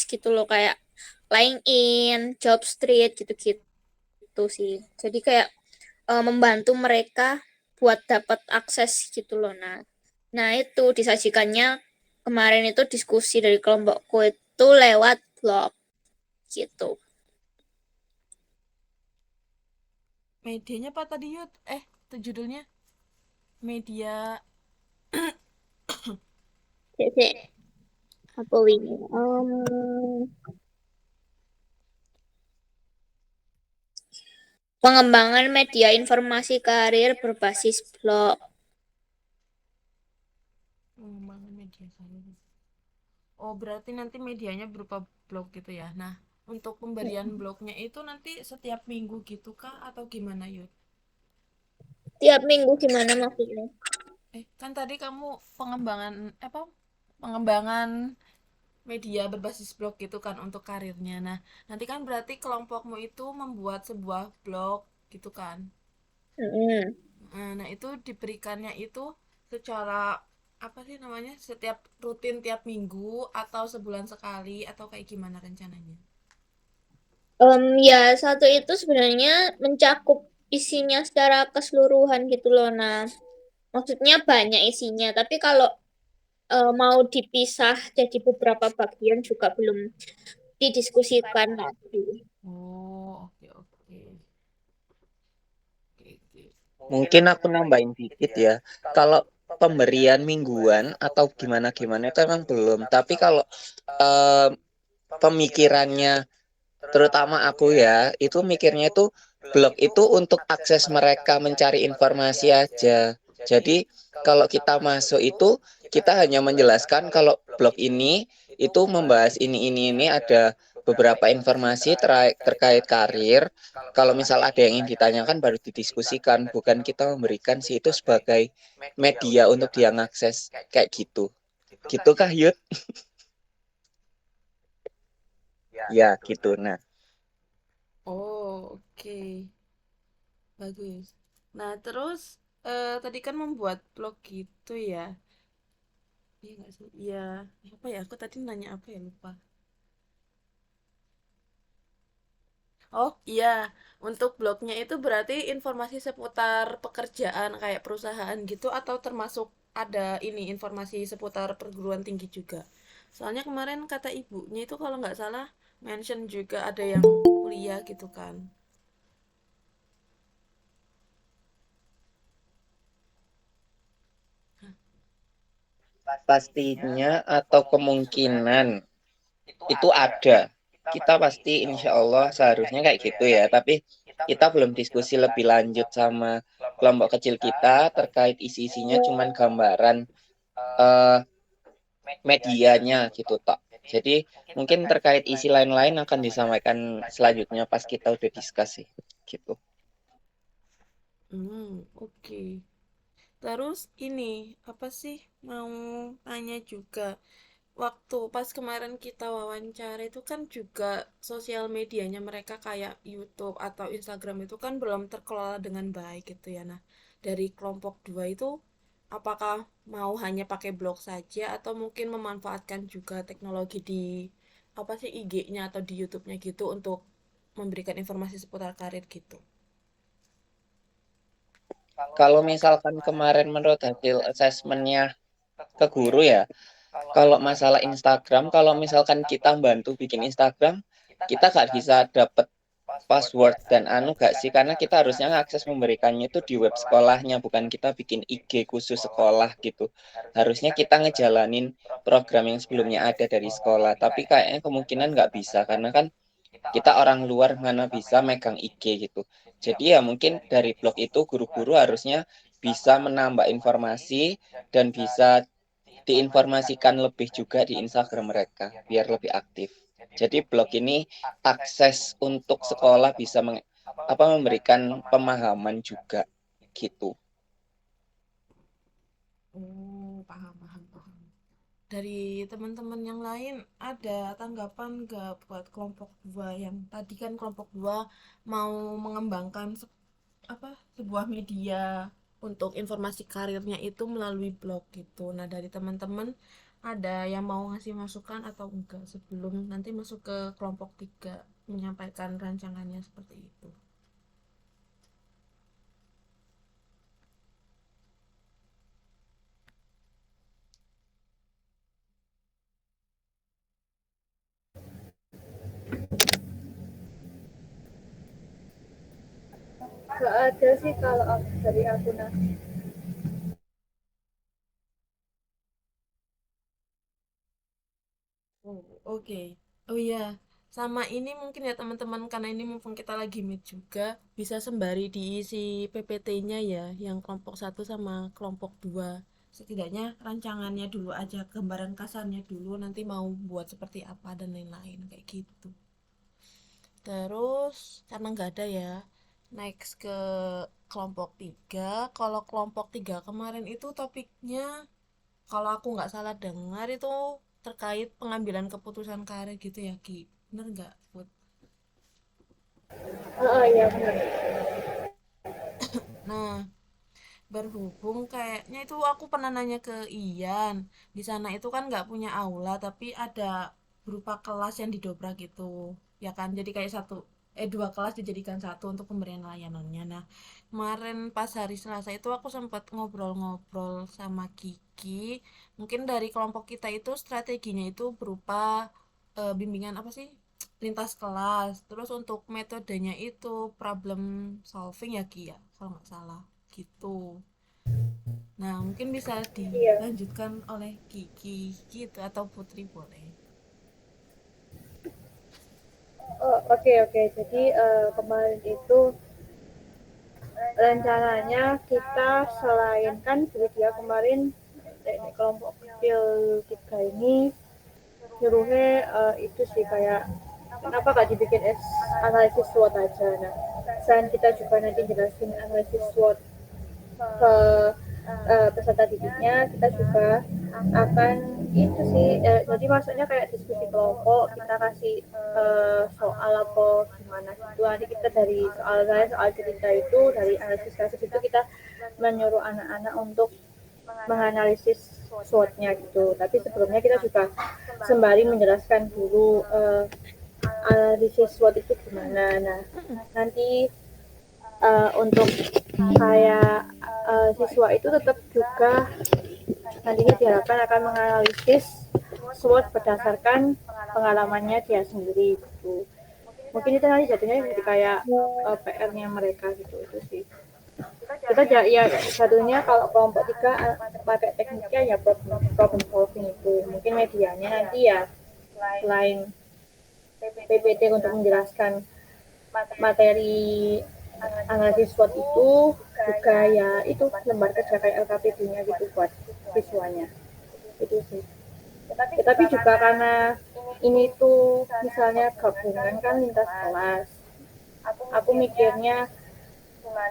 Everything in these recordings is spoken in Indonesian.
gitu loh kayak LinkedIn, Jobstreet gitu-gitu sih. Jadi kayak membantu mereka buat dapat akses gitu loh. Nah itu disajikannya kemarin itu diskusi dari kelompokku itu lewat blog gitu. Medianya apa tadi Yud? Itu judulnya media. Cek, apa ini? Pengembangan media informasi karir berbasis blog. Pengembangan media saya. Oh, berarti nanti medianya berupa blog gitu ya. Nah, untuk pemberian blognya itu nanti setiap minggu gitu kah atau gimana Yud? Tiap minggu gimana maksudnya? Kan tadi kamu pengembangan apa? Pengembangan media berbasis blog gitu kan untuk karirnya. Nah, nanti kan berarti kelompokmu itu membuat sebuah blog gitu kan. Mm-mm. Nah, itu diberikannya itu secara apa sih namanya? Setiap rutin tiap minggu atau sebulan sekali atau kayak gimana rencananya? Ya, satu itu sebenarnya mencakup isinya secara keseluruhan gitu loh. Nah, maksudnya banyak isinya, tapi kalau mau dipisah jadi beberapa bagian juga belum didiskusikan lagi. Oh, oke oke. Oke, oke. Mungkin aku nambahin dikit ya. Kalau pemberian mingguan atau gimana-gimana itu emang belum. Tapi kalau eh, pemikirannya, terutama aku ya, itu mikirnya itu blog itu untuk akses mereka mencari informasi aja. Jadi kalau kita masuk itu, kita hanya menjelaskan kalau blog ini itu membahas ini ada beberapa informasi terkait karir. Kalau misal ada yang ingin ditanyakan baru didiskusikan, bukan kita memberikan si itu sebagai media untuk dia ngakses kayak gitu. Gitu kah Yud? Ya gitu. Nah, Oh, oke. Bagus. Nah, terus tadi kan membuat blog gitu ya. Iya nggak sih? Iya. Apa ya? Aku tadi nanya apa ya lupa. Oh iya, untuk blognya itu berarti informasi seputar pekerjaan kayak perusahaan gitu atau termasuk ada ini informasi seputar perguruan tinggi juga. Soalnya kemarin kata ibunya itu kalau nggak salah mention juga ada yang kuliah gitu kan. pastinya atau kemungkinan itu ada. Kita pasti insya Allah seharusnya kayak gitu ya. Tapi kita belum diskusi lebih lanjut sama kelompok kecil kita terkait isi-isinya cuman gambaran eh, medianya gitu tok. Jadi mungkin terkait isi lain-lain akan disampaikan selanjutnya pas kita udah diskusi gitu. Oke. Terus ini apa sih mau tanya juga. Waktu pas kemarin kita wawancara itu kan juga sosial medianya mereka kayak YouTube atau Instagram itu kan belum terkelola dengan baik gitu ya. Nah, dari kelompok dua itu apakah mau hanya pakai blog saja atau mungkin memanfaatkan juga teknologi di apa sih IG-nya atau di YouTube-nya gitu untuk memberikan informasi seputar karir gitu. Kalau misalkan kemarin menurut hasil asesmennya ke guru ya, kalau masalah Instagram, kalau misalkan kita bantu bikin Instagram, kita nggak bisa dapet password dan anu gak sih, karena kita harusnya ngakses memberikannya itu di web sekolahnya, bukan kita bikin IG khusus sekolah gitu. Harusnya kita ngejalanin program yang sebelumnya ada dari sekolah, tapi kayaknya kemungkinan nggak bisa, karena kan kita orang luar mana bisa megang IG gitu. Jadi ya mungkin dari blog itu guru-guru harusnya bisa menambah informasi dan bisa diinformasikan lebih juga di Instagram mereka biar lebih aktif. Jadi blog ini akses untuk sekolah bisa memberikan pemahaman juga gitu. Oh, paham, paham, paham. Dari teman-teman yang lain ada tanggapan nggak buat kelompok dua yang tadi kan kelompok dua mau mengembangkan apa sebuah media untuk informasi karirnya itu melalui blog gitu. Nah, dari teman-teman ada yang mau ngasih masukan atau enggak sebelum nanti masuk ke kelompok 3 menyampaikan rancangannya seperti itu. Gak ada sih kalau dari aku nah. Oh, oke. Oh iya, sama ini mungkin ya teman-teman, karena ini mumpung kita lagi meet juga, bisa sembari diisi PPT-nya ya, yang kelompok 1 sama kelompok 2. Setidaknya rancangannya dulu aja, gambaran kasarnya dulu, nanti mau buat seperti apa dan lain-lain kayak gitu. Terus karena nggak ada ya, next ke kelompok 3. Kalau kelompok 3 kemarin itu topiknya, kalau aku nggak salah dengar itu terkait pengambilan keputusan karir gitu ya Ki. Bener nggak, Put? Iya benar. Nah, berhubung kayaknya itu aku pernah nanya ke Ian. Di sana itu kan nggak punya aula, tapi ada berupa kelas yang didobrak gitu. Ya kan, jadi kayak dua kelas dijadikan satu untuk pemberian layanannya. Nah, kemarin pas hari Selasa itu aku sempat ngobrol-ngobrol sama Kiki. Mungkin dari kelompok kita itu strateginya itu berupa bimbingan apa sih? Lintas kelas. Terus untuk metodenya itu problem solving ya Ki ya, kalau nggak salah gitu. Nah, mungkin bisa Iya. dilanjutkan oleh Kiki gitu atau Putri boleh. Oh, oke oke. Jadi kemarin itu rencananya kita selain kan dia kemarin kelompok kecil 3 ini nyuruhnya itu sih kayak kenapa gak dibikin analisis SWOT aja. Nah, selain kita juga nanti jelasin analisis SWOT ke peserta didiknya, kita juga akan itu sih jadi maksudnya kayak diskusi kelompok, kita kasih soal apa gimana gitu. Nanti kita dari soal cerita itu, dari analisis kasus itu kita menyuruh anak-anak untuk menganalisis SWOT-nya gitu. Tapi sebelumnya kita juga sembari menjelaskan dulu analisis SWOT itu gimana. Nah, nanti untuk kayak siswa itu tetap juga nantinya diharapkan akan menganalisis SWOT berdasarkan pengalamannya dia sendiri gitu. Mungkin itu nanti jadinya jadi kayak PR-nya mereka gitu itu sih. Kita ya satunya kalau kelompok 3 pakai tekniknya ya problem solving itu. Mungkin medianya nanti ya selain PPT untuk menjelaskan materi analisis SWOT itu juga ya itu lembar kerja kayak LKPD-nya gitu buat siswanya itu sih. Ya, tapi juga karena ini tuh misalnya gabungan kan lintas kelas, aku mikirnya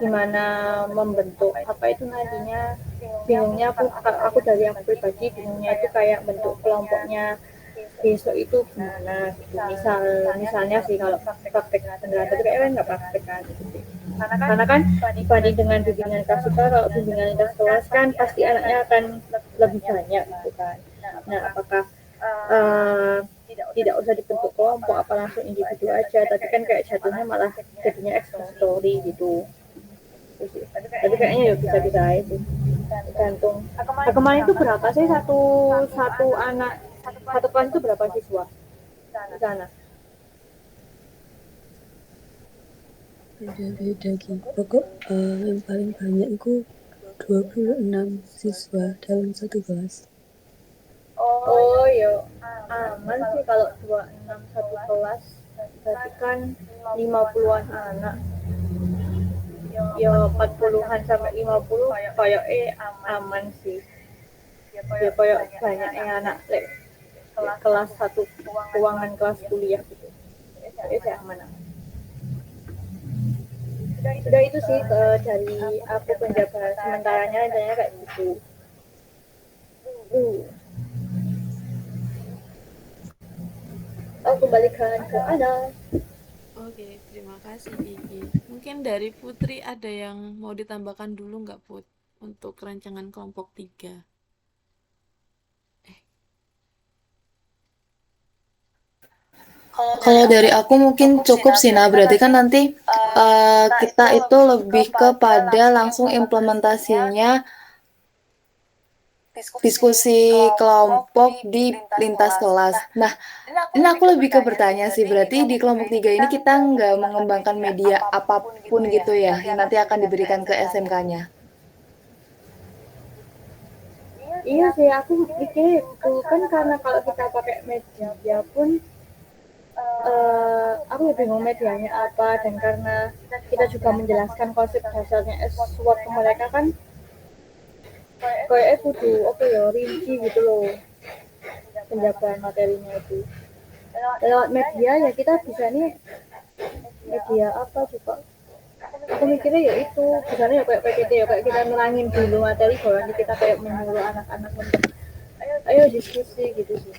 gimana membentuk apa itu nantinya, bingungnya aku dari aku pribadi bingungnya itu kayak bentuk kelompoknya besok itu gimana gitu. Misalnya sih kalau praktek beneran tapi kayaknya nggak praktek kan gitu sih. Karena kan dibanding dengan bimbingan klasika, kalau bimbingan lintas kelas kan pasti anaknya akan lebih banyak gitu kan. Nah, apakah uh, tidak usah dibentuk kelompok apa langsung individu aja, tapi kan kayak jatuhnya malah jadinya expository gitu. Tapi kayaknya ya bisa-bisa aja sih, tergantung. Nah, kemarin itu berapa sih satu satu anak satu kelas itu berapa siswa di sana? Beda-beda Ki. Pokok yang paling banyak itu 26 siswa dalam satu kelas. Oh ya aman sih kalau 26 satu kelas, berarti kan 50-an anak, ya 40-an sampai 50 kayak aman sih. Ya kayak banyak yang anak kelas satu keuangan kelas kuliah gitu. Jadi aman. Sudah itu sih dari aku penjabaran sementaranya intinya kayak gitu. Uh, aku kembalikan ke Ana. Oke, terima kasih Kiki. Mungkin dari Putri ada yang mau ditambahkan dulu nggak Put untuk rancangan kelompok 3? Kalau dari aku mungkin cukup sih, nah berarti kan nanti kita itu lebih kepada langsung implementasinya diskusi kelompok di lintas kelas. Nah, ini aku lebih ke bertanya sih, berarti di kelompok 3 ini kita nggak mengembangkan media apapun gitu ya, yang nanti akan diberikan ke SMK-nya. Iya sih, aku pikir itu kan karena kalau kita pakai media pun aku ya bingung medianya apa, dan karena kita juga menjelaskan konsep dasarnya SWOT ke mereka kan kayaknya kudu apa ya rinci gitu loh penjabaran materinya itu. Lewat media ya kita bisa nih media apa coba, aku mikirnya ya itu misalnya ya kayak PPT ya kayak kita nerangin dulu materi baru nanti kita kayak menyuruh anak-anak untuk ayo diskusi gitu sih.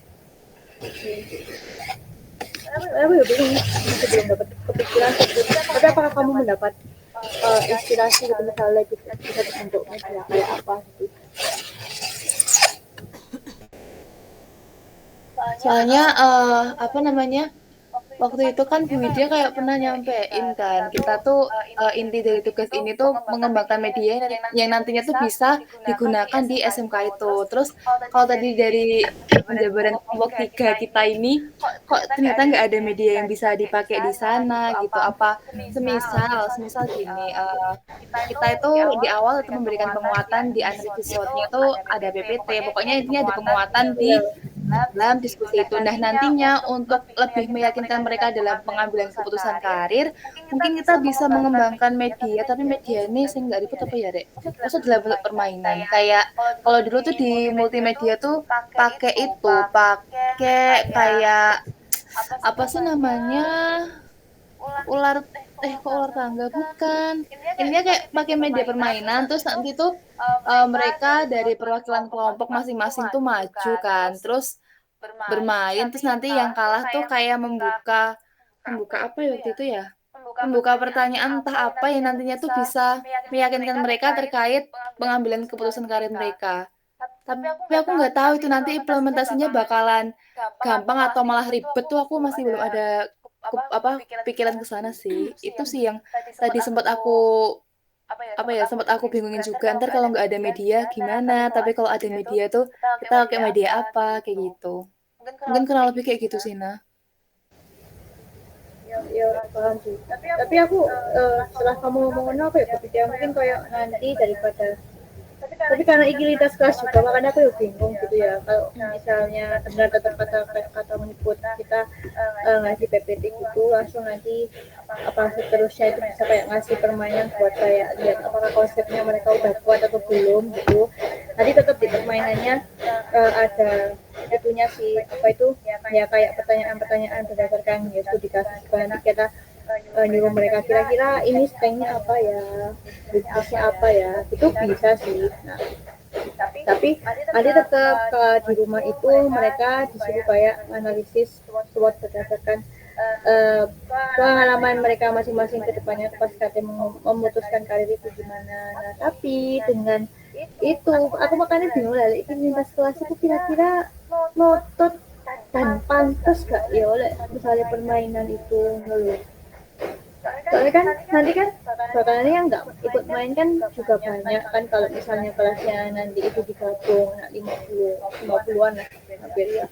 Aku ya bingung masih belum dapat kepikiran sebetulnya. Tapi apakah kamu mendapat inspirasi gitu misalnya bisa dibentuk media kayak apa gitu? Soalnya apa namanya? Waktu itu kan Bu Widya kayak pernah nyampein kan, kita tuh inti dari tugas ini tuh mengembangkan media yang nantinya tuh bisa digunakan di SMK itu. Terus kalau tadi dari penjabaran kelompok 3 kita ini, kok ternyata nggak ada media yang bisa dipakai di sana gitu. Apa semisal gini, kita itu di awal itu memberikan penguatan di analisis SWOT-nya itu ada PPT. Pokoknya intinya ada penguatan di dalam diskusi itu. Nah, nantinya untuk lebih meyakinkan mereka dalam pengambilan keputusan karir, mungkin kita bisa mengembangkan media, tapi media ini sih nggak ribet apa ya, Dek? Maksud dalam bentuk permainan. Kayak kalau dulu tuh di multimedia tuh pakai kayak apa sih namanya? Ular kok ular tangga bukan. Intinya kayak pakai media permainan terus nanti tuh mereka dari perwakilan kelompok masing-masing tuh maju kan. Terus bermain terus nanti yang kalah tuh kayak membuka membuka apa ya waktu itu ya? Membuka pertanyaan entah apa yang nantinya tuh bisa meyakinkan mereka terkait pengambilan keputusan karir mereka. Tapi aku nggak tahu itu nanti implementasinya bakalan gampang atau malah ribet tuh aku masih belum ada apa pikiran ke sana sih. Itu sih yang tadi sempat aku apa ya sempat aku bingungin juga ntar kalau nggak ada media gimana, tapi kalau ada media tuh kita pakai media apa kayak gitu. Mungkin kurang lebih kayak gitu sih, Nah. Ya paham sih. Tapi aku setelah kamu ngomongin apa ya kepikiran mungkin kayak nanti daripada tapi karena ini lintas kelas juga makanya aku ya bingung gitu ya kalau misalnya benar tetap kata menyebut kita ngasih PPT gitu langsung nanti apa seterusnya itu bisa kayak ngasih permainan buat kayak lihat apakah konsepnya mereka udah kuat atau belum gitu. Nanti tetap di permainannya ada itunya sih apa itu ya kayak pertanyaan-pertanyaan berdasarkan ya studi kasus nanti kita nyuruh mereka kira-kira ini strengthnya apa ya, weaknessnya apa ya, itu bisa sih. Nah, tapi nanti tetap di rumah itu mereka disuruh kayak analisis SWOT berdasarkan pengalaman mereka masing-masing ke depannya pas kalian memutuskan karir itu gimana. Nah, tapi dengan itu aku makanya bingung lah itu lintas kelas itu kira-kira ngotot dan pantas gak ya oleh misalnya permainan itu ngeluh. Soalnya kan nanti kan bakalan yang nggak ikut main kan juga banyak kan kalau misalnya kelasnya nanti itu digabung nah 50-an lah hampir ya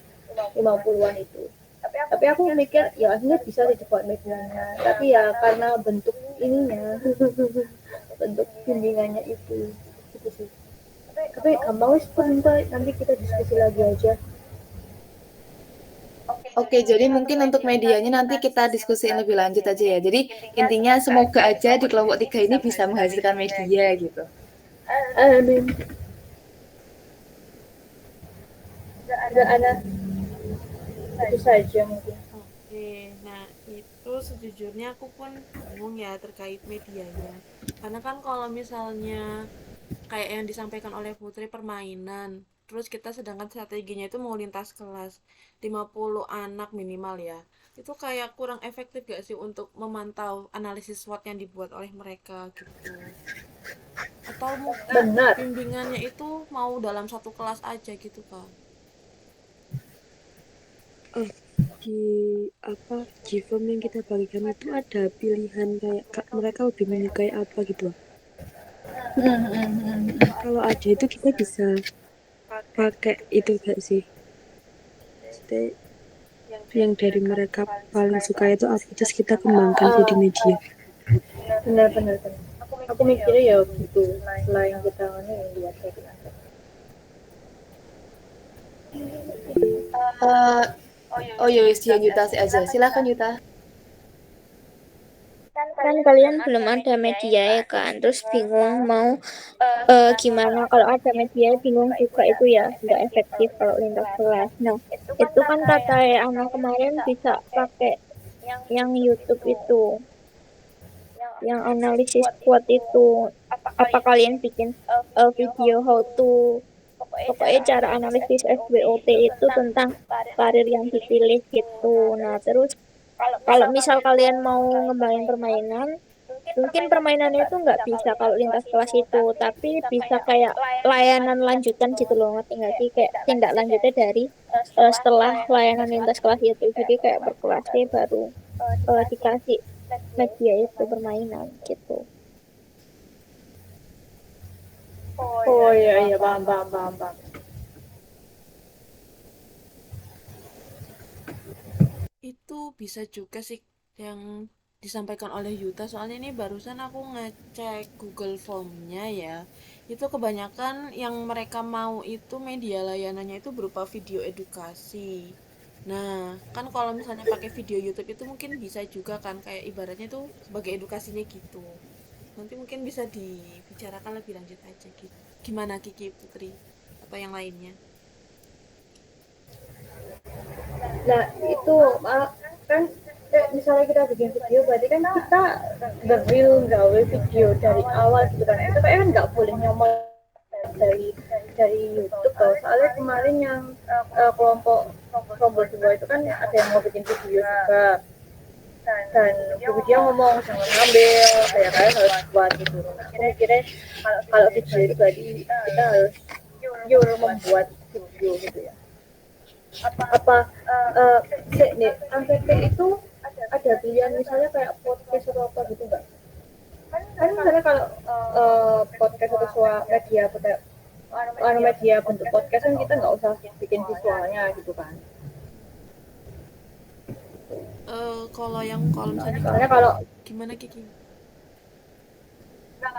50-an itu. Tapi aku mikir ya aslinya bisa sih dibuat medianya tapi ya karena bentuk ininya bentuk bimbingannya itu gitu sih. Tapi gampang wis nanti kita diskusi lagi aja. Oke, jadi mungkin untuk medianya nanti kita diskusiin lebih lanjut aja ya. Jadi intinya semoga aja di kelompok 3 ini bisa menghasilkan media gitu. Amin. Udah ada itu saja mungkin. Oke, nah itu sejujurnya aku pun bingung ya terkait medianya. Karena kan kalau misalnya kayak yang disampaikan oleh Putri permainan, terus kita sedangkan strateginya itu mau lintas kelas 50 anak minimal ya. Itu kayak kurang efektif gak sih untuk memantau analisis SWOT yang dibuat oleh mereka gitu. Atau mungkin Benar. bimbingannya itu mau dalam satu kelas aja gitu kan. di G-form yang kita bagikan itu ada pilihan kayak mereka lebih menyukai apa gitu. Kalau ada itu kita bisa pakai itu gak sih? Maksudnya yang dari mereka paling suka itu apa, terus kita kembangkan jadi media. Benar-benar. Aku mikirnya ya gitu. Selain kita yang buat kayak gitu. Oh ya wis dia Yuta aja. Silakan Yuta. Kan kalian belum ada media ya kan, terus bingung mau gimana. Kalau ada media bingung juga, itu ya nggak efektif kalau lintas kelas. Nah, itu kan kata anak kemarin bisa pakai yang YouTube itu, yang analisis quote itu. Apa kalian bikin video how to, pokoknya cara analisis SWOT itu tentang karir yang dipilih gitu. Nah, terus kalau misal kalian mau ngembangin permainan, mungkin permainannya itu nggak bisa kalau lintas kelas itu, tapi bisa kayak layanan lanjutan gitu loh, ngerti nggak sih? Kayak tindak lanjutnya dari setelah layanan lintas kelas itu. Jadi kayak berkelasnya baru dikasih media itu permainan gitu. Oh iya paham. Itu bisa juga sih yang disampaikan oleh Yuta, soalnya ini barusan aku ngecek Google Form-nya ya. Itu kebanyakan yang mereka mau itu media layanannya itu berupa video edukasi. Nah, kan kalau misalnya pakai video YouTube itu mungkin bisa juga kan, kayak ibaratnya tuh sebagai edukasinya gitu. Nanti mungkin bisa dibicarakan lebih lanjut aja gitu. Gimana Kiki Putri? Apa yang lainnya? Nah itu kan misalnya kita bikin video, berarti kan kita the real gawe video dari awal gitu kan. Itu kayak kan nggak boleh nyomot dari YouTube loh. Soalnya kemarin yang kelompok dua itu kan ada yang mau bikin video juga, dan dia ngomong jangan ngambil, kayak harus buat gitu. Nah, aku mikirnya kalau video itu berarti kita harus membuat video gitu ya. Apa nih AMPT itu ada pilihan misalnya kayak podcast atau apa gitu nggak? Kan misalnya kalau podcast atau media media bentuk podcast kan kita nggak usah bikin visualnya gitu kan. Kalau misalnya Soalnya kalau gimana Kiki?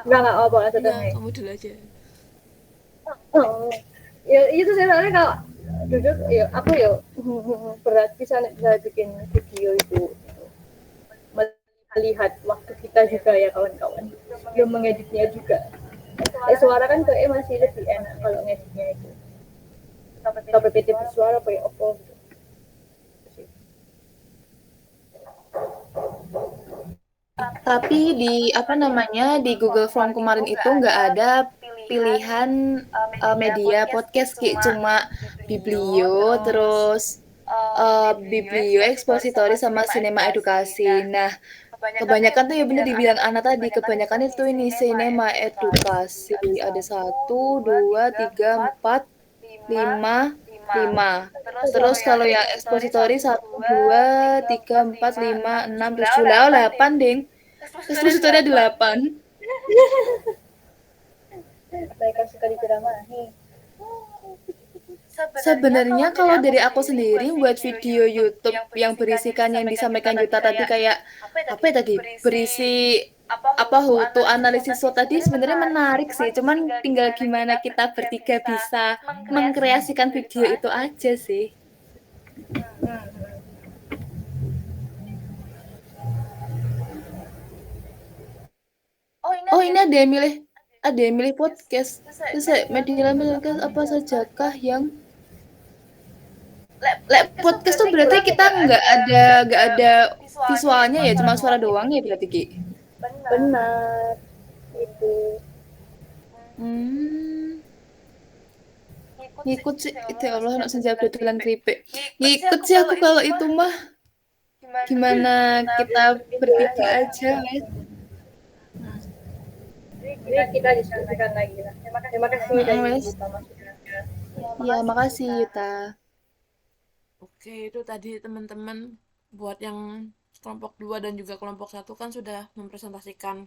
nggak apa Enggak, kamu dulu aja. Oh, ya itu sih, soalnya kalau duduk ya aku ya berat bisa bikin video itu, melihat waktu kita juga ya kawan-kawan, belum mengeditnya juga. Suara kan kayak masih lebih enak kalau ngeditnya itu, atau PPT visual apa ya apa gitu. Tapi di Google Form kemarin itu nggak ada pilihan media podcast, kayak cuma Biblio, terus Biblio Expository sama Sinema Edukasi. Nah, kebanyakan tuh ya bener dibilang Ana tadi, kebanyakan itu ini Sinema Edukasi. Ada 1, 2, 3, 4, 5. Terus kalau yang Expository 1, 2, 3, 4, 5, 6, 7, 8, ding. Expository ada 8. Mereka suka diceramahi. Sebenarnya kalau dari aku sendiri buat video YouTube yang berisikan yang disampaikan Yuta tadi, kayak berisi Hutu analisis SWOT tadi, sebenarnya menarik sih, cuman tinggal gimana kita bertiga bisa mengkreasikan video itu aja sih. Oh, ini ada yang milih podcast. Terus media podcast apa sajakah yang podcast tuh berarti kita nggak ada visualnya ya, cuma suara doang ya berarti Ki? Benar itu. Ngikut sih, itu ya Allah, nak senja dodolan keripik. Ngikut sih aku kalau itu mah. Gimana kita bertiga aja, wes. Ini kita diskusikan lagi lah. Terima kasih Wes. Ya, makasih Yuta. Oke. Oke, itu tadi teman-teman buat yang kelompok 2 dan juga kelompok 1 kan sudah mempresentasikan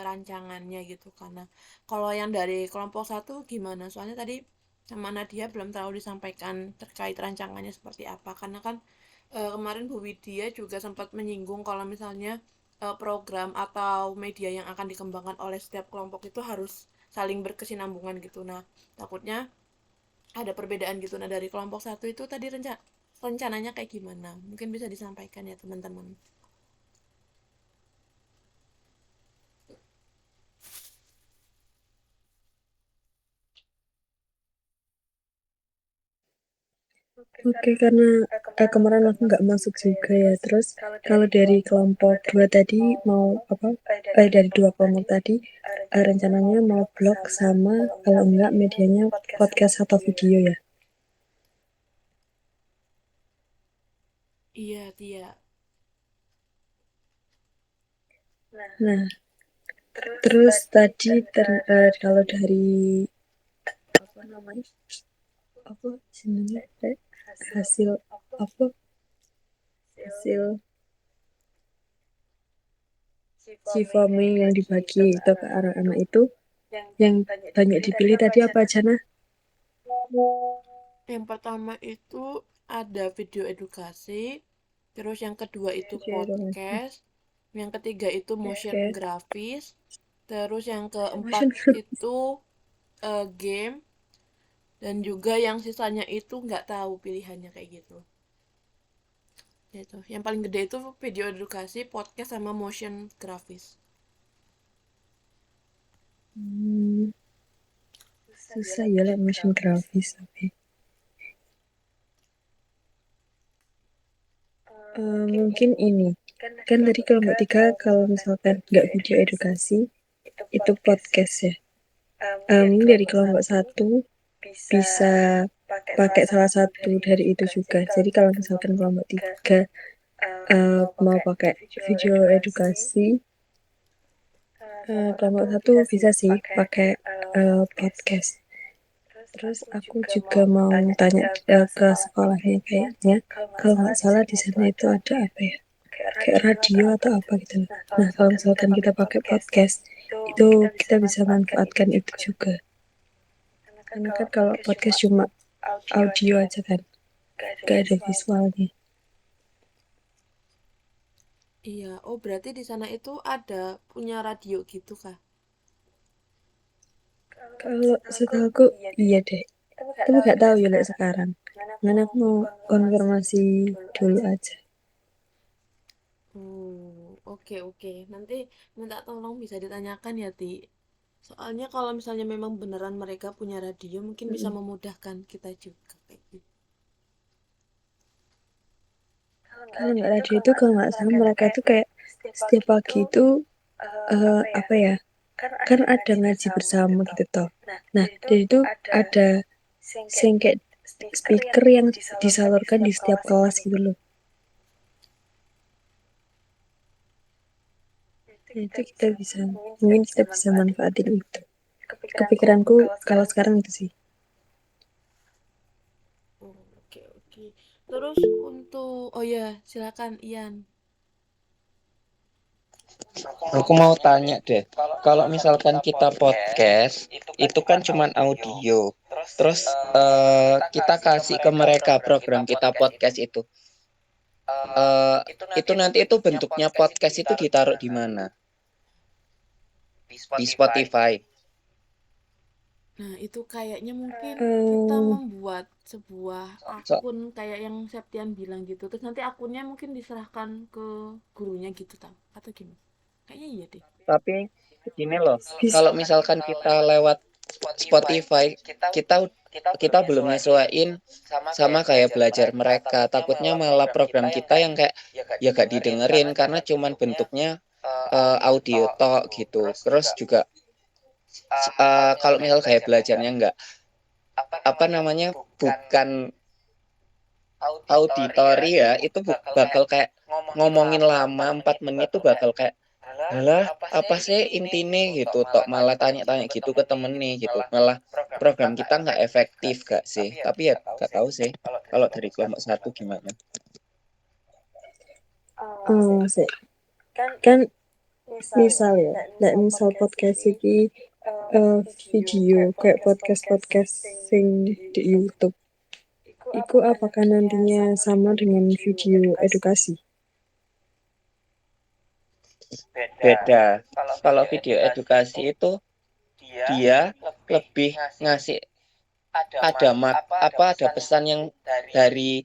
rancangannya gitu. Karena kalau yang dari kelompok 1 gimana? Soalnya tadi sama Nadia belum terlalu disampaikan terkait rancangannya seperti apa. Karena kan kemarin Bu Widya juga sempat menyinggung kalau misalnya program atau media yang akan dikembangkan oleh setiap kelompok itu harus saling berkesinambungan gitu. Nah, takutnya ada perbedaan gitu. Nah, dari kelompok 1 itu tadi rencananya kayak gimana? Mungkin bisa disampaikan ya, teman-teman. Oke, karena kemarin aku nggak masuk juga ya. Terus kalau dari kelompok 2 tadi mau apa? Dari 2 kelompok tadi rencananya mau blog sama kalau enggak medianya podcast atau video ya. Iya, Tia. Nah, terus tadi kalau dari apa namanya? Apa sebenarnya hasil apa hasil Civame yang dibagi itu ke anak-anak itu yang banyak dipilih tadi apa aja nah? Yang pertama itu ada video edukasi, terus yang kedua itu Video edukasi. podcast, yang ketiga itu motion Oke. grafis, terus yang keempat Motion itu game, dan juga yang sisanya itu nggak tahu pilihannya kayak gitu. Itu yang paling gede itu video edukasi, podcast sama motion grafis. Susah ya lah motion grafis tapi mungkin ini kan tadi kelompok 3 kalau misalkan nggak video edukasi itu podcast ya. Mungkin dari kelompok 1 bisa pakai salah satu dari itu juga. Jadi kalau misalkan kelompok 3 mau pakai video edukasi, kelompok 1 bisa sih pakai podcast. Terus aku juga mau tanya ke sekolahnya kayaknya kalau nggak salah di sana itu ada apa ya? Kayak radio atau apa gitu. Nah, kalau misalkan kita pakai podcast, itu kita bisa manfaatkan itu juga. Karena kan kalau podcast cuma audio aja kan, gak ada visualnya. Iya, oh berarti di sana itu ada punya radio gitu kah? Kalau setahu aku iya deh. Tapi gak tahu ya like sekarang. Karena aku mau konfirmasi dulu aja. Oke oke. Nanti minta tolong bisa ditanyakan ya, Ti. Soalnya kalau misalnya memang beneran mereka punya radio, mungkin bisa memudahkan kita juga kayak gitu. Kalau nggak radio itu kalau nggak salah mereka itu kayak setiap pagi itu apa ya? Kan ada ngaji bersama gitu toh. Nah, dari itu ada kayak speaker yang disalurkan di setiap kelas gitu loh. Nah, itu mungkin kita bisa manfaatin itu. Kepikiranku kalau sekarang itu sih. Oke oke. Terus untuk oh ya, silakan Ian. Aku mau tanya deh, kalau misalkan kita podcast, itu kan cuman audio. Terus kita kasih ke mereka program kita podcast itu. Itu nanti itu bentuknya podcast itu ditaruh di mana? Di Spotify. Nah, itu kayaknya mungkin Eh, kita membuat sebuah akun kayak yang Septian bilang gitu. Terus nanti akunnya mungkin diserahkan ke gurunya gitu tau. Atau gimana? Kayaknya iya deh. Tapi gini loh, Bis- kalau misalkan kita lewat Spotify, kita kita belum nyesuaiin sama kayak belajar mereka. Takutnya malah program kita yang kayak ya gak didengerin karena cuman bentuknya audio tok gitu. Terus juga kalau misal kayak belajarnya nggak apa namanya bukan auditori ya, itu bakal kayak ngomongin lama 4 menit tuh bakal kayak Halah, apa sih intine gitu, tok malah tanya-tanya gitu ke temen nih gitu. Malah program kita nggak efektif gak sih? Tapi ya nggak tahu sih. Kalau dari kelompok satu gimana? Sih. Kan misal ya, like misal podcast iki video kayak podcast sing di YouTube. Iku apakah nantinya sama dengan video edukasi? Beda. Kalau video edukasi itu dia lebih ngasih ada pesan yang dari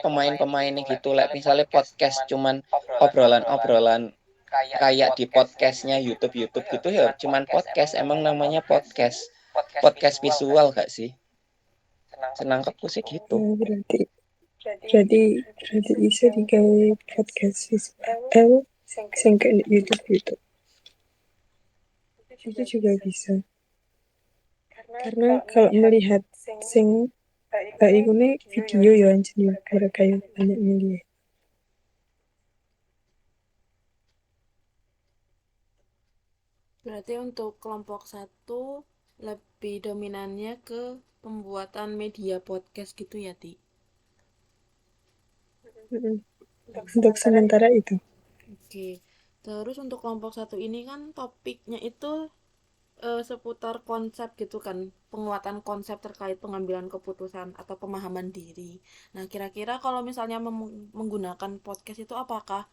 pemain-pemainnya gitu. Like misalnya podcast cuman obrolan-obrolan kayak di podcastnya YouTube gitu ya cuman podcast emang namanya podcast visual gak sih senangkapku sih gitu. Berarti berarti berarti bisa digawe podcast visual sing kayak di YouTube itu juga bisa. Karena kalau melihat sing iku nih video ya anjir mereka yang banyak melihat. Berarti untuk kelompok satu lebih dominannya ke pembuatan media podcast gitu ya, Ti? Untuk sementara itu. Oke. Terus untuk kelompok satu ini kan topiknya itu seputar konsep gitu kan, penguatan konsep terkait pengambilan keputusan atau pemahaman diri. Nah, kira-kira kalau misalnya menggunakan podcast itu apakah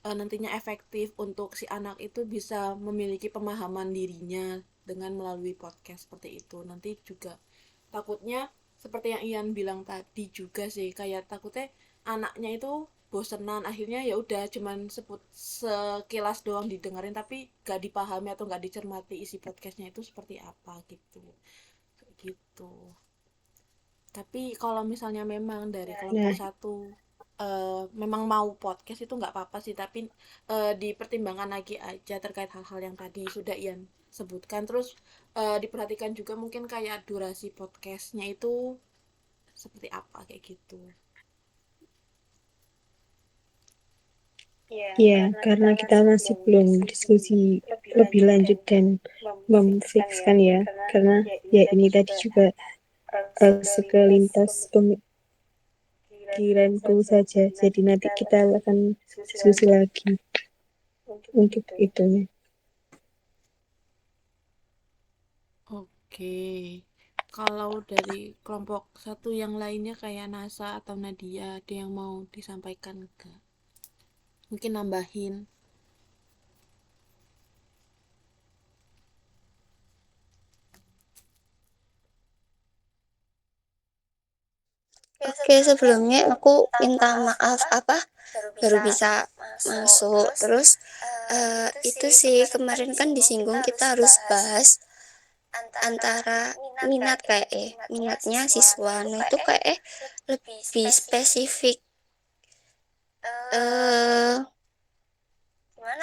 nantinya efektif untuk si anak itu bisa memiliki pemahaman dirinya dengan melalui podcast seperti itu. Nanti juga takutnya seperti yang Ian bilang tadi juga sih, kayak takutnya anaknya itu bosenan akhirnya ya udah cuman sekilas doang didengerin tapi gak dipahami atau gak dicermati isi podcastnya itu seperti apa gitu. Tapi kalau misalnya memang dari kelompok satu memang mau podcast itu nggak apa-apa sih, tapi dipertimbangkan lagi aja terkait hal-hal yang tadi sudah Ian sebutkan. Terus diperhatikan juga mungkin kayak durasi podcastnya itu seperti apa kayak gitu. Ya, karena kita masih belum diskusi lebih lanjut dan memfikskan ya, karena ya ini tadi juga sekelintas pemikiranku saja. Jadi nanti kita akan diskusi lagi untuk itu. Oke, kalau dari kelompok satu yang lainnya kayak Nasa atau Nadia ada yang mau disampaikan enggak? Mungkin nambahin. Oke, sebelumnya aku minta maaf baru bisa masuk. Terus itu sih kemarin kan disinggung kita harus bahas antara minatnya siswa. Nah itu kayak lebih spesifik.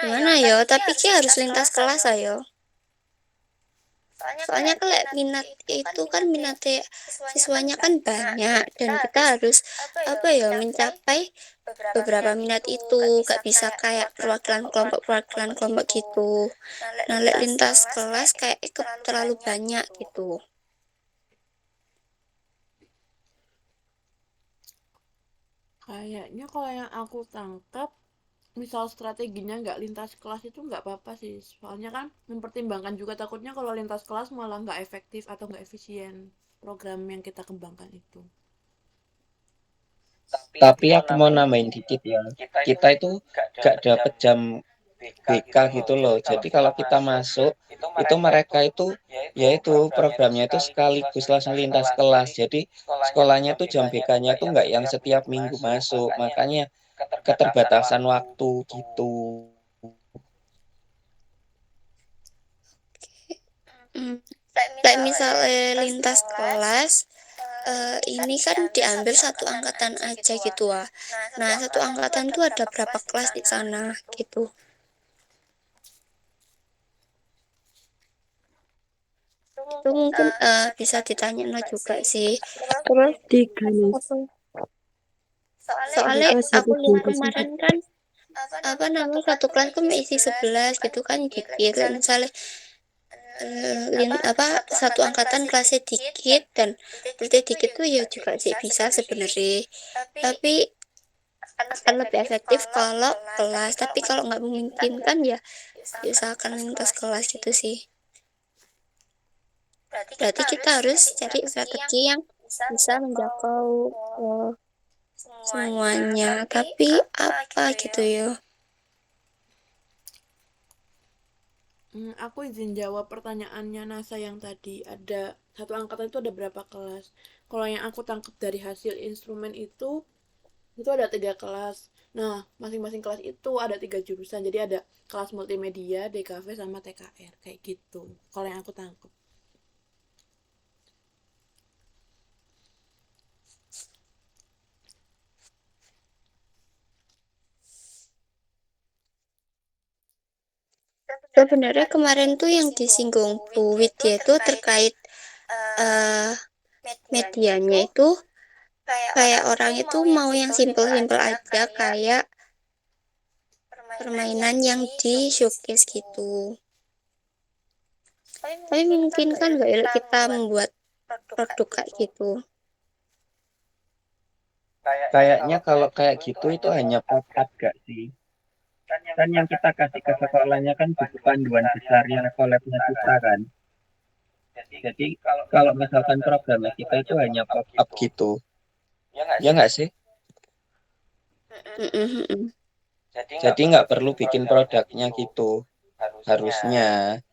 Gimana ya? Tapi harus lintas kelas ayo. Soalnya kalau minat itu kan minatnya siswanya kan banyak dan kita harus mencapai beberapa minat itu, gak bisa kayak perwakilan kelompok gitu. Nah, lintas kelas kayak terlalu banyak gitu. Kayaknya kalau yang aku tangkap misal strateginya nggak lintas kelas itu nggak apa-apa sih, soalnya kan mempertimbangkan juga takutnya kalau lintas kelas malah nggak efektif atau nggak efisien program yang kita kembangkan itu. Tapi aku mau nambahin dikit ya. Kita itu gak dapet jam BK gitu loh. Jadi kalau kita masuk itu mereka itu yaitu programnya itu sekaligus langsung lintas kelas. Jadi sekolahnya tuh jam BK-nya tuh nggak yang setiap minggu masuk. Makanya keterbatasan waktu gitu. Kayak misalnya lintas kelas ini kan diambil satu angkatan aja gitu ah. Nah, satu angkatan tuh ada berapa kelas di sana gitu. Itu mungkin bisa ditanya juga sih. Terus Tiga nih. soalnya Edukasi aku lihat edukasi. kemarin kan apa namanya, satu kelas kan isi 11 gitu kan, dikit misalnya apa satu angkatan kelasnya dikit, dan berarti dikit tuh ya juga sih bisa sebenarnya, tapi akan lebih efektif kalau kelas, tapi kalau nggak memungkinkan ya usahakan lintas kelas gitu sih. Berarti kita harus cari strategi yang bisa menjangkau eh, semuanya, tapi apa gitu ya. Aku izin jawab pertanyaannya Nasa yang tadi, ada satu angkatan itu ada berapa kelas. Kalau yang aku tangkap dari hasil instrumen itu ada 3 kelas. Nah, masing-masing kelas itu ada 3 jurusan. Jadi ada kelas multimedia, DKV, sama TKR. Kayak gitu. Kalau yang aku tangkap. Sebenarnya kemarin tuh yang disinggung Bu Widya itu terkait eh, medianya itu kayak orang itu mau yang simple-simple aja, kayak permainan yang di showcase gitu. Tapi mungkin kan nggak elok kita membuat produk kayak gitu. Kayaknya kalau kayak gitu itu hanya pop-up gak sih? Kan yang kita kasih ke sekolahnya kan buku panduan besar yang collab-nya kita kan. Jadi kalau misalkan programnya kita itu hanya pop-up gitu, ya nggak sih? Mm-mm. Jadi nggak perlu bikin produknya gitu, harusnya.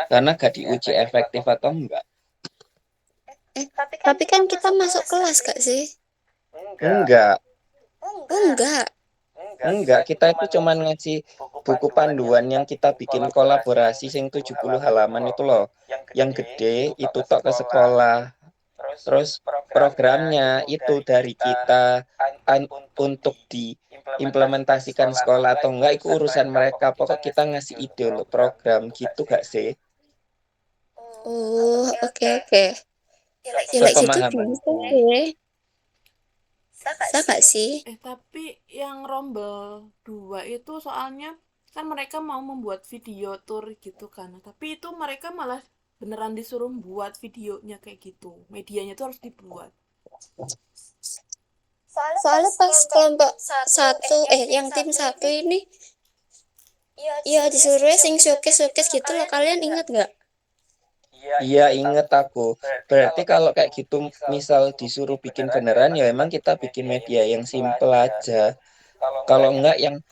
Karena gak diuji efektif atau enggak. Tapi kan kita masuk kelas gak sih? Enggak, Enggak. enggak. Kita itu cuma ngasih buku panduan yang kita bikin kolaborasi sing 70 halaman itu loh. Yang gede itu tok ke sekolah. Terus programnya itu dari kita untuk diimplementasikan sekolah atau enggak itu urusan mereka. Pokok kita ngasih ide untuk program gitu gak sih? Oh, oke. Ya like situ Sepemahamanku. bisa sih. Bisa gak sih? Tapi yang Rombel 2 itu soalnya kan mereka mau membuat video tour gitu kan. Tapi itu mereka malah beneran disuruh buat videonya kayak gitu. Medianya tuh harus dibuat. Soalnya pas kelompok satu, yang tim satu ini, ya disuruh sing showcase gitu loh. Kalian ingat nggak? Iya, inget aku. Berarti kalau kayak gitu, misal disuruh bikin beneran, ya emang kita bikin media yang simple aja. Kalau enggak yang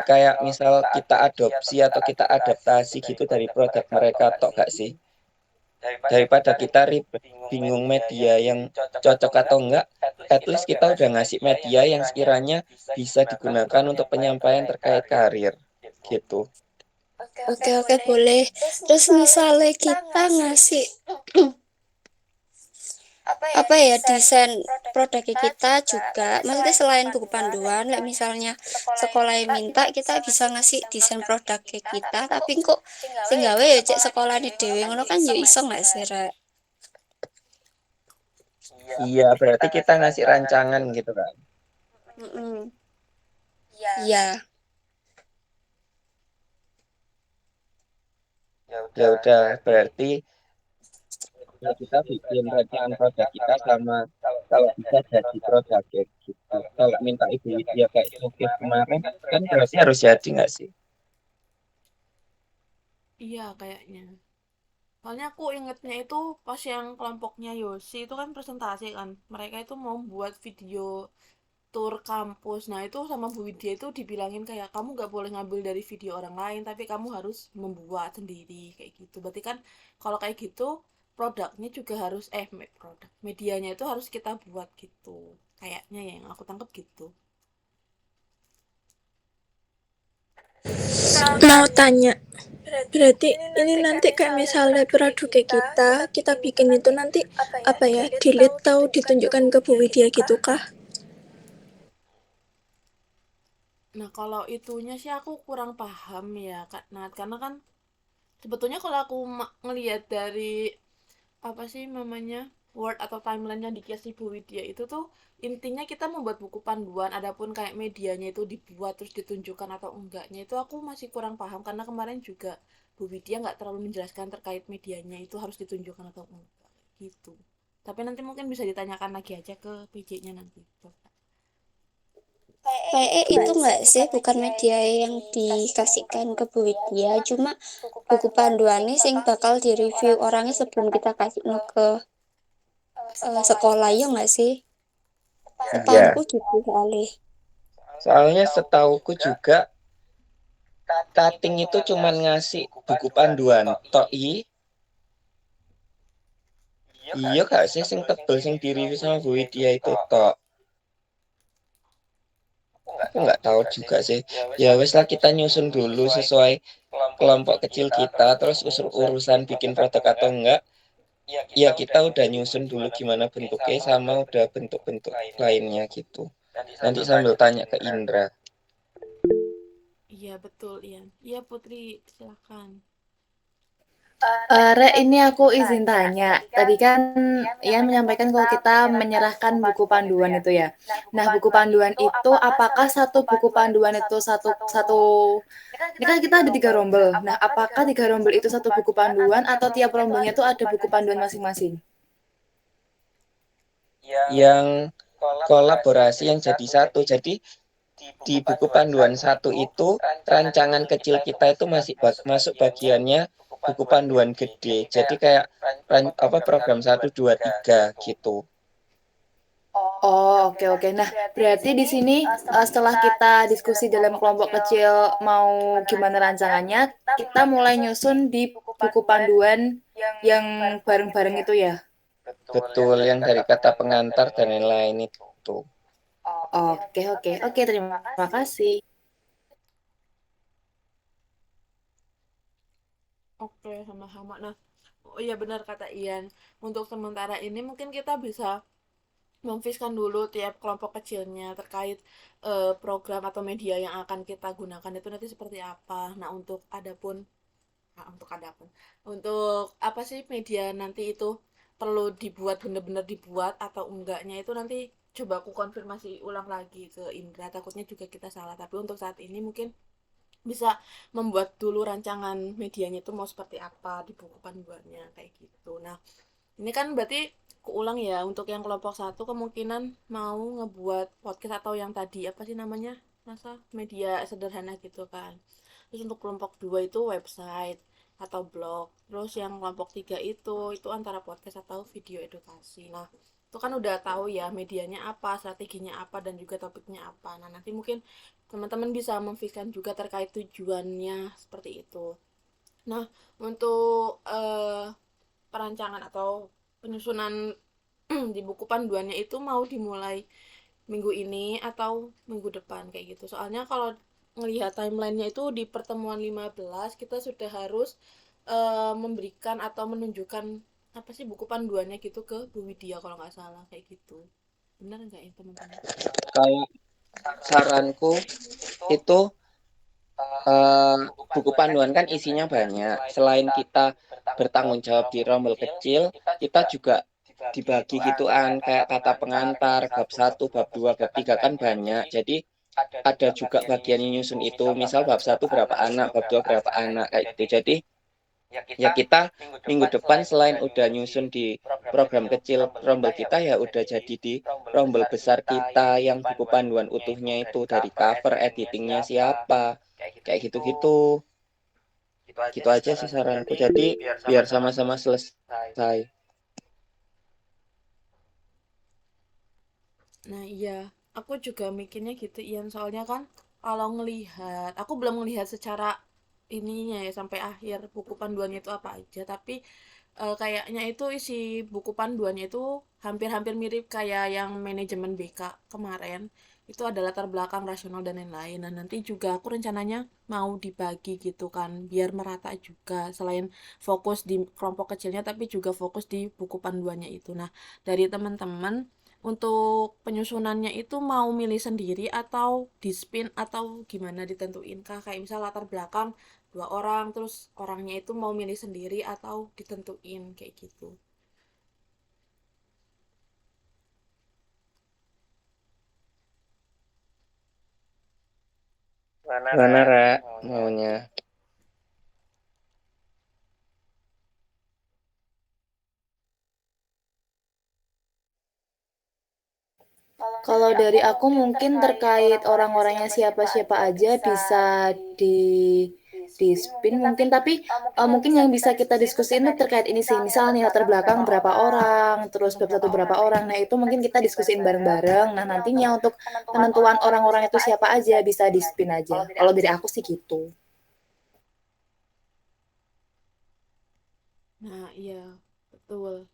kayak misal kita adopsi atau kita adaptasi gitu dari produk mereka, tok gak sih? Daripada kita ribet bingung media yang cocok atau enggak, at least kita udah ngasih media yang sekiranya bisa digunakan untuk penyampaian terkait karir. Gitu. Oke, boleh. Terus misalnya kita ngasih apa ya, desain produknya kita juga, maksudnya selain buku panduan, like misalnya sekolah yang minta, kita bisa ngasih desain produknya kita, tapi kok sing gawe ya cek sekolah nih dewe ngono kan yo iso nggak sih, Rek? Iya, berarti kita ngasih rancangan gitu kan. Mm-mm. Iya. Ya udah, berarti ya kita bikin rancangan produk kita sama kalau bisa jadi produk kayak gitu. Kalau minta Ibu Widya kayak showcase kemarin, kan berarti harus jadi nggak sih? Iya kayaknya. Soalnya aku ingetnya itu pas yang kelompoknya Yosi itu kan presentasi kan. Mereka itu mau buat video tur kampus. Nah itu sama Bu Widya itu dibilangin kayak kamu gak boleh ngambil dari video orang lain, tapi kamu harus membuat sendiri kayak gitu. Berarti kan kalau kayak gitu produknya juga harus produk medianya itu harus kita buat gitu. Kayaknya yang aku tangkap gitu. Mau tanya, berarti ini nanti kayak misalnya produknya kita bikin itu nanti apa ya, dilihat tahu ditunjukkan ke Bu Widya gitu kah? Nah kalau itunya sih aku kurang paham ya Kak Nat, karena kan sebetulnya kalau aku ngelihat dari apa sih namanya Word atau timeline yang dikasih Bu Widya itu tuh intinya kita membuat buku panduan, adapun kayak medianya itu dibuat terus ditunjukkan atau enggaknya itu aku masih kurang paham, karena kemarin juga Bu Widya nggak terlalu menjelaskan terkait medianya itu harus ditunjukkan atau enggak gitu. Tapi nanti mungkin bisa ditanyakan lagi aja ke PJ-nya nanti. PE itu enggak sih, bukan media yang dikasihkan ke Bu Widya, cuma buku panduannya sing bakal direview orangnya sebelum kita kasih ke sekolah, ya enggak sih? Iya, Setauku gitu kali. soalnya setauku juga cutting itu cuman ngasih buku panduan tok iya gak sih sing tebel sing direview sama Bu Widya itu tok. Aku nggak tahu juga sih. Ya wes lah, kita nyusun dulu sesuai kelompok kecil kita, terus urusan bikin produk atau enggak. Ya kita udah nyusun dulu gimana bentuknya sama udah bentuk-bentuk lainnya gitu. Nanti sambil tanya ke Indra. Iya betul Ian. Iya Putri, silakan. Re, ini aku izin tanya. Tadi kan Ian menyampaikan kalau kita menyerahkan buku panduan itu ya. Nah, buku panduan itu apakah satu buku panduan itu satu satu ini kan kita ada 3 rombel. Nah, apakah 3 rombel itu satu buku panduan atau tiap rombelnya itu ada buku panduan masing-masing? Yang kolaborasi yang jadi satu. Jadi di buku panduan satu itu rancangan kecil kita itu masih masuk bagiannya buku panduan gede. Jadi kayak program 1, 2, 3 gitu. Oh, oke oke. Nah, berarti di sini setelah kita diskusi dalam kelompok kecil mau gimana rancangannya, kita mulai nyusun di buku panduan yang bareng-bareng itu ya. Betul, yang dari kata pengantar dan lain-lain itu. Oke oke oke. Terima kasih. Oke, sama-sama. Nah, oh iya benar kata Ian. Untuk sementara ini mungkin kita bisa memviskan dulu tiap kelompok kecilnya terkait program atau media yang akan kita gunakan itu nanti seperti apa. Untuk apa sih media nanti itu perlu dibuat benar-benar dibuat atau enggaknya itu nanti coba aku konfirmasi ulang lagi ke Indra. Takutnya juga kita salah. Tapi untuk saat ini mungkin bisa membuat dulu rancangan medianya itu mau seperti apa di buku panduannya kayak gitu. Nah, ini kan berarti keulang ya, untuk yang kelompok satu kemungkinan mau ngebuat podcast atau yang tadi apa sih namanya, masa media sederhana gitu kan. Terus untuk kelompok dua itu website atau blog. Terus yang kelompok tiga itu antara podcast atau video edukasi. Nah, itu kan udah tahu ya medianya apa, strateginya apa, dan juga topiknya apa. Nah, nanti mungkin teman-teman bisa memfikirkan juga terkait tujuannya seperti itu. Nah, untuk perancangan atau penyusunan di buku panduannya itu mau dimulai minggu ini atau minggu depan kayak gitu. Soalnya kalau ngelihat timelinenya itu di pertemuan 15 kita sudah harus memberikan atau menunjukkan apa sih buku panduannya gitu ke Bu Widya kalau nggak salah kayak gitu. Benar nggak ya teman-teman? Kalau saranku itu buku panduan kan isinya banyak. Selain kita bertanggung jawab di rombel kecil, kita juga dibagi gituan kayak kata pengantar, bab 1, bab 2, bab 3 kan banyak. Jadi ada juga bagian yang nyusun itu. Misal bab 1 berapa anak, bab 2 berapa anak kayak gitu. Jadi ya kita minggu depan selain udah nyusun di program kecil rombel kita, ya udah jadi di rombel besar kita yang buku panduan utuhnya itu dari cover, editingnya siapa, kayak gitu-gitu. Gitu aja sih saranku. Jadi biar sama-sama selesai. Nah iya, aku juga mikirnya gitu Ian, soalnya kan kalau ngelihat, aku belum melihat secara ininya ya sampai akhir buku panduannya itu apa aja, tapi kayaknya itu isi buku panduannya itu hampir-hampir mirip kayak yang manajemen BK kemarin. Itu ada latar belakang rasional dan lain-lain. Nah, nanti juga aku rencananya mau dibagi gitu kan, biar merata juga. Selain fokus di kelompok kecilnya, tapi juga fokus di buku panduannya itu. Nah, dari teman-teman, untuk penyusunannya itu mau milih sendiri atau dispin atau gimana ditentuin kah? Kayak misal latar belakang 2 orang, terus orangnya itu mau milih sendiri atau ditentuin kayak gitu. Gimana, Ra, maunya? Kalau dari aku mungkin terkait orang-orangnya siapa-siapa aja bisa di di spin mungkin, tapi mungkin yang bisa kita diskusin itu terkait ini sih, misal nih latar belakang berapa orang, terus bab satu berapa orang, nah itu mungkin kita diskusin bareng-bareng. Nah nantinya untuk penentuan orang-orang itu siapa aja bisa di spin aja. Kalau dari aku sih gitu. Nah, iya, betul.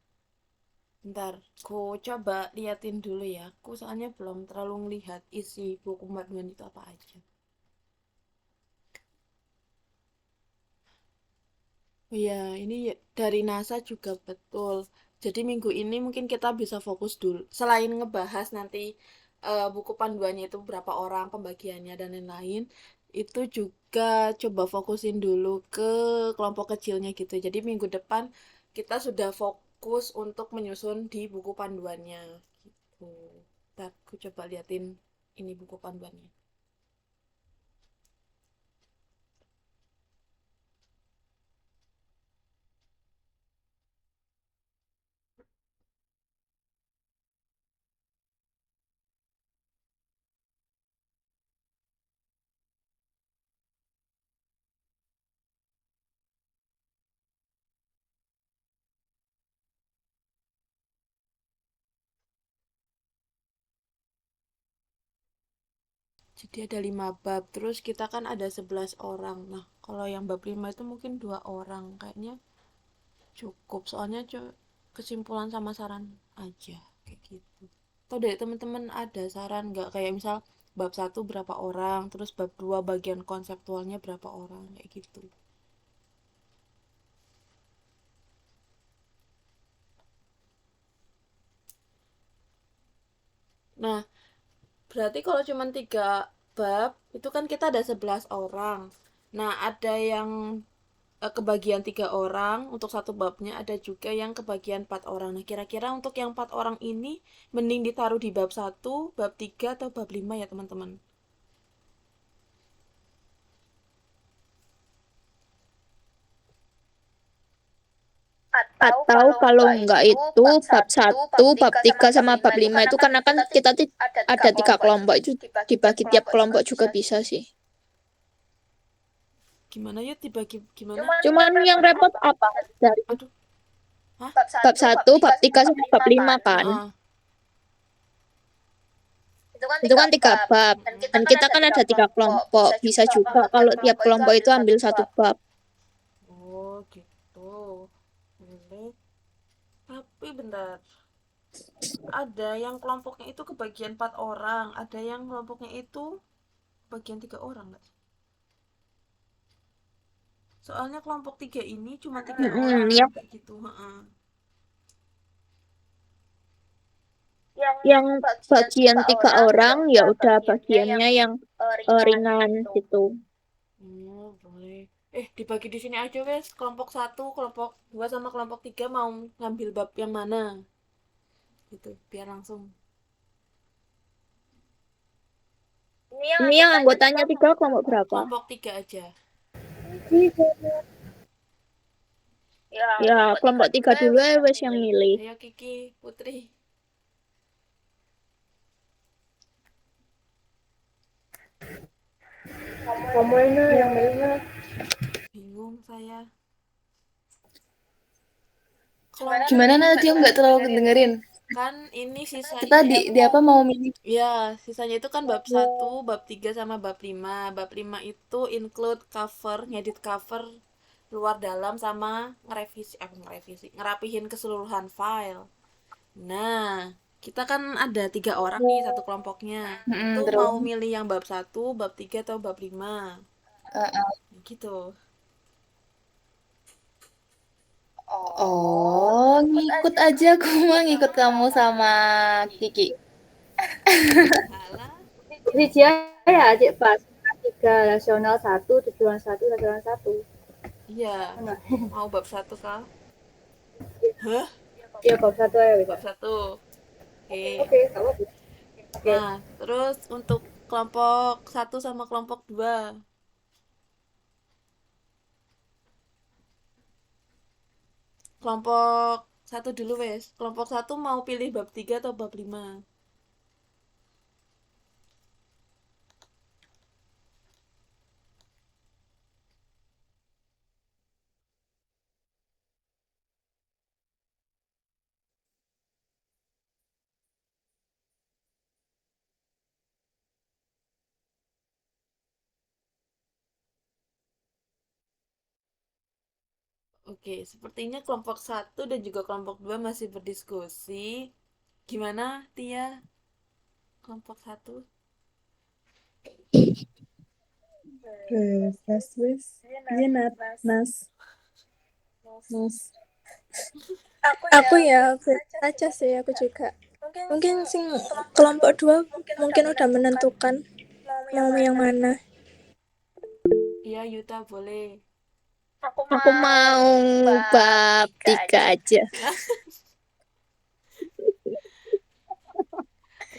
Bentar, ku coba liatin dulu ya. Aku soalnya belum terlalu ngelihat isi buku panduan itu apa aja. Oh iya, ini dari NASA juga betul. Jadi minggu ini mungkin kita bisa fokus dulu. Selain ngebahas nanti buku panduannya itu berapa orang, pembagiannya dan lain-lain, itu juga coba fokusin dulu ke kelompok kecilnya gitu. Jadi minggu depan kita sudah fokus untuk menyusun di buku panduannya gitu. Ntar aku coba liatin ini buku panduannya. Jadi ada 5 bab, terus kita kan ada 11 orang. Nah, kalau yang bab 5 itu mungkin 2 orang. Kayaknya cukup, soalnya kesimpulan sama saran aja. Kayak gitu. Atau dari teman-teman ada saran nggak? Kayak misal bab satu berapa orang, terus bab 2 bagian konseptualnya berapa orang, kayak gitu. Nah, berarti kalau cuma 3 bab, itu kan kita ada 11 orang. Nah, ada yang kebagian 3 orang untuk satu babnya, ada juga yang kebagian 4 orang. Nah, kira-kira untuk yang 4 orang ini mending ditaruh di bab satu, bab 3 atau bab 5 ya teman-teman. Atau kalau enggak itu bab satu, bab 3 sama bab 5 itu karena kan kita ada 3 kelompok itu dibagi tiap kelompok juga bisa sih. Gimana ya dibagi gimana? Cuman yang repot apa dari Aduh, hah? bab 1, bab 3 sama bab 5 kan. Heeh. Itu kan 3 bab. Dan kita kan ada 3 kelompok. Bisa juga kalau tiap kelompok itu ambil 1 bab. Oh, gitu. Boleh. Tapi bentar. Ada yang kelompoknya itu kebagian 4 orang, ada yang kelompoknya itu kebagian 3 orang nggak? Soalnya kelompok 3 ini cuma 3 orang Yang kayak gitu, heeh. yang bagian 3 orang ya udah bagiannya yang ringan gitu. Boleh. Dibagi di sini aja wes. Kelompok 1, kelompok 2 sama kelompok 3 mau ngambil bab yang mana? Gitu, biar langsung. Ini yang anggotanya 3 kelompok berapa? Kelompok 3 aja. Ya, kelompok 3 dulu ya wes yang milih. Ayo Kiki, Putri. Kamu ini yang milihnya. Bingung saya. Gimana nanti aku nggak terlalu dengerin. Kan ini sisanya. Kita di apa mau milih? Ya, sisanya itu kan bab 1, bab 3 sama bab 5. Bab 5 itu include cover, ngedit cover luar dalam sama ngerapihin keseluruhan file. Nah, kita kan ada 3 orang nih satu kelompoknya. Itu Terus. mau milih yang bab 1, bab 3 atau bab 5. Gitu. Oh, ngikut aja aku mah ngikut kamu sama Kiki. Salah. Jadi dia ya adik pas 3 rasional 1, tujuan 1, rasional 1. Iya. Mau bab 1 kah? Hah? Iya bab 1 ya. Bab 1. Oke. Oke, kalau Nah, terus untuk kelompok 1 sama kelompok 2. Kelompok 1 dulu wes. Kelompok 1 mau pilih bab 3 atau bab 5? Oke, sepertinya kelompok 1 dan juga kelompok 2 masih berdiskusi. Gimana, Tia? Kelompok 1? Wes, wes. Iya, Nas. Aku ya aja sih, aku juga. Mungkin sing kelompok 2 mungkin udah menentukan mau yang mana. Iya, Yuta boleh. Aku mau bab 3 aja.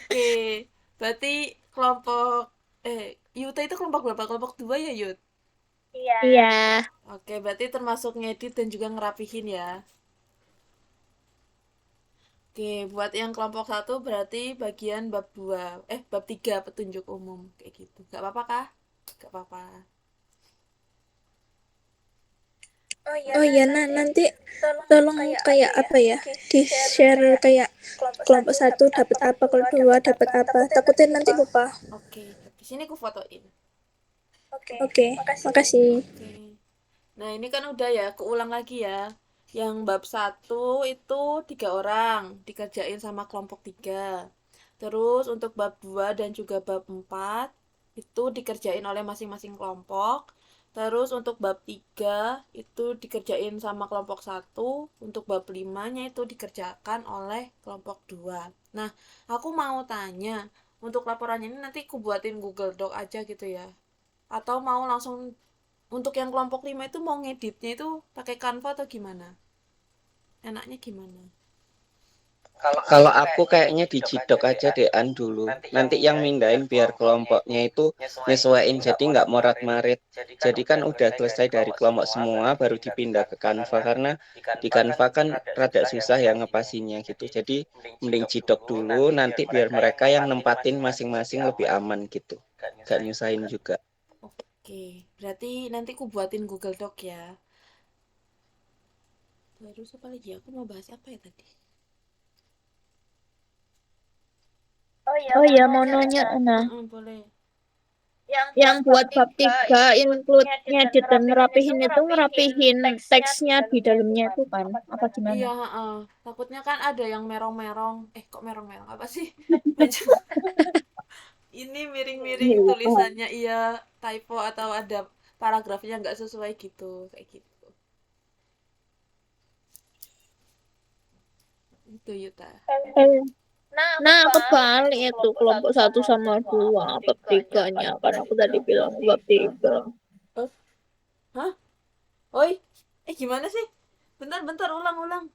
Oke, berarti kelompok Yuta itu kelompok berapa? Kelompok 2 ya, Yut? Iya. Oke, berarti termasuk ngedit dan juga ngerapihin ya. Oke, buat yang kelompok 1 berarti bagian bab 2. Bab 3 petunjuk umum kayak gitu. Gak apa-apa kah? Gak apa-apa. Oh iya, nanti tolong kayak apa ya, di share kayak kelompok 1 dapat apa, kelompok 2 dapat apa. Takutnya nanti lupa. Oke, di sini aku fotoin. Oke, makasih. Oke. Nah, ini kan udah ya, keulang lagi ya. Yang bab 1 itu 3 orang, dikerjain sama kelompok 3. Terus untuk bab 2 dan juga bab 4 itu dikerjain oleh masing-masing kelompok. Terus untuk bab 3 itu dikerjain sama kelompok 1. Untuk bab 5-nya itu dikerjakan oleh kelompok 2. Nah, aku mau tanya, untuk laporannya ini nanti aku buatin Google Doc aja gitu ya. Atau mau langsung untuk yang kelompok 5 itu mau ngeditnya itu pakai Canva atau gimana? Enaknya gimana? Kalau aku kayaknya dicidok aja dean dulu. Nanti yang mindahin biar kelompoknya itu nyesuaiin jadi nggak morat-marit. Jadi kan udah selesai dari kelompok semua baru dipindah ke Canva karena di Canva kan rada susah ya ngepasinya gitu. Jadi mending cidok dulu nanti biar mereka yang nempatin masing-masing lebih aman gitu. Gak nyusahin juga. Oke, berarti nanti aku buatin Google Doc ya. Terus apa lagi? Aku mau bahas apa ya tadi? Oh iya, mau nanya, nah. Boleh. Yang buat bab 3 include ngedit dan ngerapihin itu ngerapihin teksnya di dalamnya itu kan apa gimana? Iya, takutnya kan ada yang merong-merong. Kok merong-merong? Apa sih? Macam ini miring-miring tulisannya, iya typo atau ada paragrafnya nggak sesuai gitu, kayak gitu. Itu Yuta. Eh, Nah, aku balik itu kelompok 1 sama 2 bab 3-nya kan aku tadi bilang bab 3. Oh, hah? Oi, gimana sih? Bentar, ulang.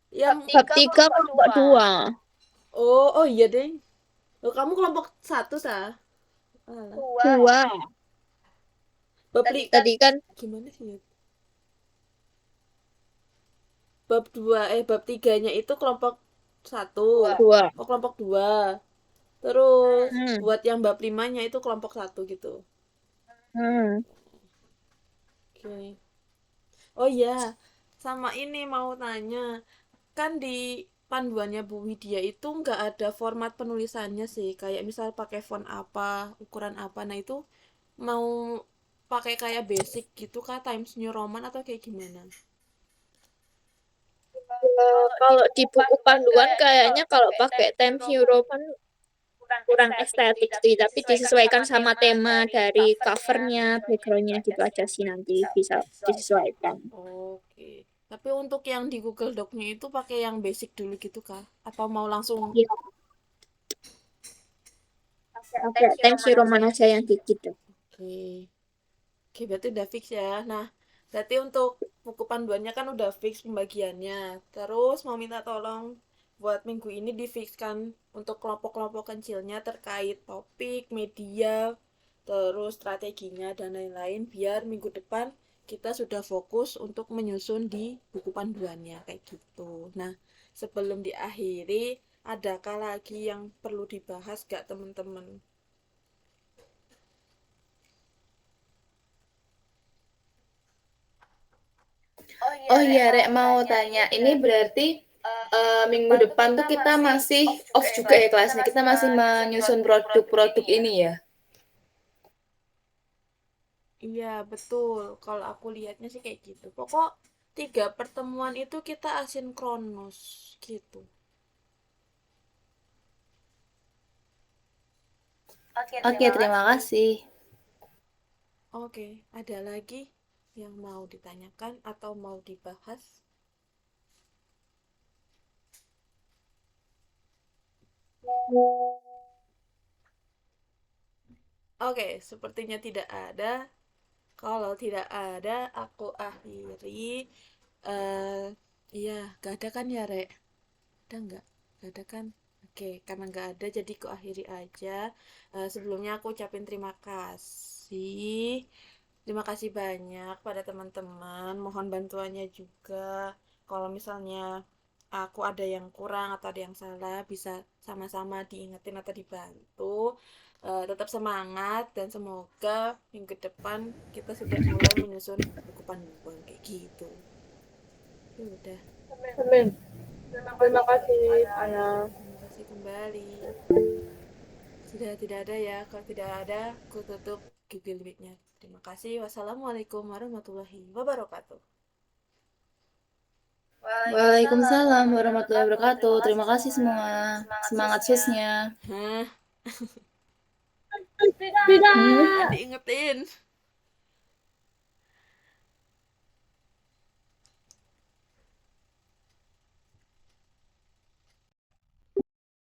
Yang Bab 3 kelompok 2. oh iya deh. Oh, kamu kelompok 1 sah? Alah. 2. Tadi kan Gimana sih ya? Bab 3-nya itu kelompok 1. 2. Oh, kelompok 2. Terus Hmm. buat yang bab 5-nya itu kelompok 1 gitu. Hmm. Oke. Oh iya, sama ini mau tanya. Kan di panduannya Bu Widya itu nggak ada format penulisannya sih. Kayak misal pakai font apa, ukuran apa. Nah itu mau pakai kayak basic gitu kah, Times New Roman atau kayak gimana? Kalau di buku panduan kayaknya kalau pakai Times New Roman kurang estetik sih, tapi disesuaikan sama tema dari covernya, backgroundnya gitu aja sih nanti bisa disesuaikan. Oke. Tapi untuk yang di Google Doc-nya itu pakai yang basic dulu gitu kah? Atau mau langsung? Ya, pakai Times New Roman aja yang dikit deh. Oke. Oke, berarti udah fix ya. Nah, berarti untuk buku panduannya kan udah fix pembagiannya. Terus mau minta tolong buat minggu ini difikskan untuk kelompok-kelompok kecilnya terkait topik, media, terus strateginya dan lain-lain, biar minggu depan kita sudah fokus untuk menyusun di buku panduannya kayak gitu. Nah, sebelum diakhiri, adakah lagi yang perlu dibahas gak teman-teman? Oh iya, Rek mau tanya. Ini berarti minggu depan tuh kita masih off juga ya kelasnya. Kita masih menyusun produk-produk ini ya. Iya, betul. Kalau aku lihatnya sih kayak gitu. Pokok 3 pertemuan itu kita asinkronus gitu. Oke, terima kasih. Oke, ada lagi yang mau ditanyakan atau mau dibahas? Oke, sepertinya tidak ada. Kalau tidak ada, aku akhiri. Iya, gak ada kan ya, Rek? Ada nggak? Gak ada kan? Oke, karena nggak ada, jadi aku akhiri aja. Sebelumnya aku ucapin terima kasih. Terima kasih banyak pada teman-teman. Mohon bantuannya juga. Kalau misalnya aku ada yang kurang atau ada yang salah, bisa sama-sama diingetin atau dibantu. Tetap semangat dan semoga minggu depan kita sudah mulai menyusun buku panduan kayak gitu. Ya udah, Amin. Terima kasih, Ana. terima kasih kembali. Sudah tidak ada ya. Kalau tidak ada, aku tutup Google Meet-nya. Terima kasih. Wassalamualaikum warahmatullahi wabarakatuh. Waalaikumsalam warahmatullahi wabarakatuh. Terima kasih semua. Semangat susnya. Hah, Tidak. nggak diingetin.